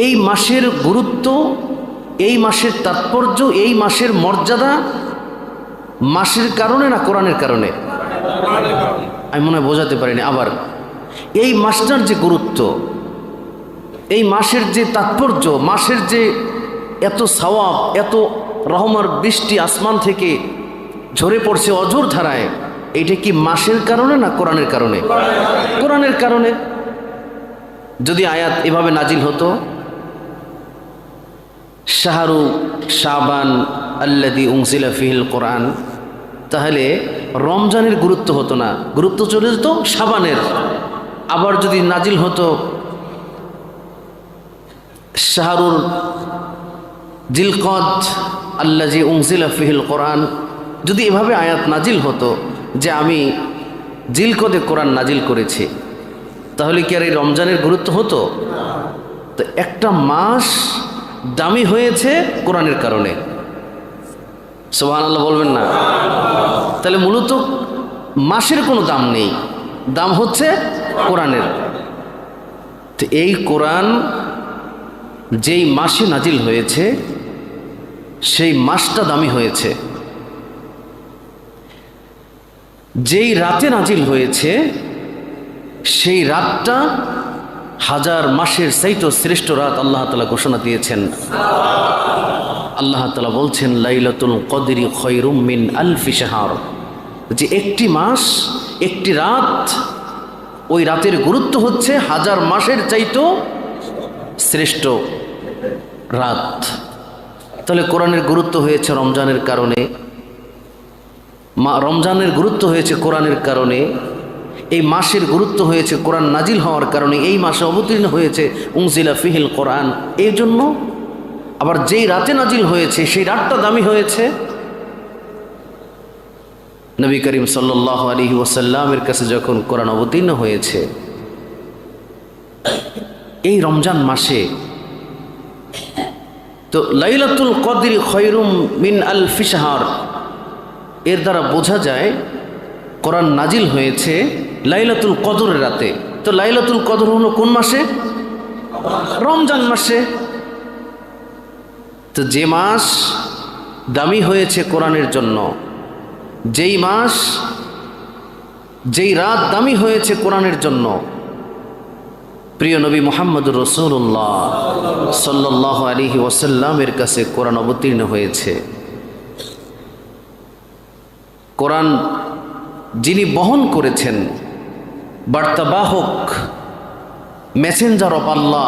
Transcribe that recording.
এই মাসের গুরুত্ব, এই মাসের তাৎপর্য, এই মাসের মর্যাদা মাসের কারণে না কোরআনের কারণে? আমি মনে হয় বোঝাতে পারিনি। আবার এই মাসটার যে গুরুত্ব, এই মাসের যে তাৎপর্য, মাসের যে এত সওয়াব, এত রহমার বৃষ্টি আসমান থেকে ঝরে পড়ছে অঝোর ধারায়, এইটা কি মাসের কারণে না কোরআনের কারণে? কোরআনের কারণে। যদি আয়াত এভাবে নাজিল হতো, শাহরু শাবান আল্লাযী উনজিলা ফীহিল কোরআন, তাহলে রমজানের গুরুত্ব হতো না, গুরুত্ব চলে যেত শাবানের। আবার যদি নাজিল হতো শাহরুল জিলকদ আল্লাযী উনজিলা ফীহিল কোরআন, যদি এভাবে আয়াত নাজিল হতো যে আমি জিলকদে কোরআন নাজিল করেছি, তাহলে কি আর এই রমজানের গুরুত্ব হতো? তো একটা মাস দামি হয়েছে কোরআনের কারণে। সুবহানাল্লাহ বলবেন না? তাহলে মূলত মাসের কোনো দাম নেই, দাম হচ্ছে কোরআনের। তো এই কোরআন যেই মাসে নাজিল হয়েছে সেই মাসটা দামি হয়েছে, যেই রাতে নাজিল হয়েছে সেই রাতটা হাজার মাসের চাইতেও শ্রেষ্ঠ রাত আল্লাহ তাআলা ঘোষণা দিয়েছেন। আল্লাহ তাআলা বলছেন লাইলাতুল কদরি খায়রুম মিন আলফি শাহর, যে একটি মাস, একটি রাত, ওই রাতের গুরুত্ব হচ্ছে হাজার মাসের চাইতেও শ্রেষ্ঠ রাত। তাহলে কোরআনের গুরুত্ব হয়েছে রমজানের কারণে, রমজানের গুরুত্ব হয়েছে কোরআনের কারণে, এই মাসের গুরুত্ব হয়েছে কোরআন নাজিল হওয়ার কারণে, এই মাসে অবতীর্ণ হয়েছে উনজিলা ফীহিল কোরআন এই জন্য। আবার যেই রাতে নাজিল হয়েছে সেই রাতটা দামি হয়েছে। নবী করিম সাল্লাল্লাহু আলাইহি ওয়াসাল্লামের কাছে যখন কোরআন অবতীর্ণ হয়েছে এই রমজান মাসে, তো লাইলাতুল কদরি খায়রুম মিন আলফি শাহর, এর দ্বারা বোঝা যায় কোরআন নাজিল হয়েছে লাইলাতুল কদরের রাতে। তো লাইলাতুল কদর হলো কোন মাসে? রমজান মাসে। তো যে মাস দামি হয়েছে কোরআনের জন্য, যেই মাস, যেই রাত দামি হয়েছে কোরআনের জন্য, প্রিয় নবী মুহাম্মদুর রাসূলুল্লাহ সাল্লাল্লাহু আলাইহি ওয়াসাল্লামের কাছে কোরআন অবতীর্ণ হয়েছে। কোরআন যিনি বহন করেছেন, বার্তাবাহক, মেসেঞ্জার অফ আল্লাহ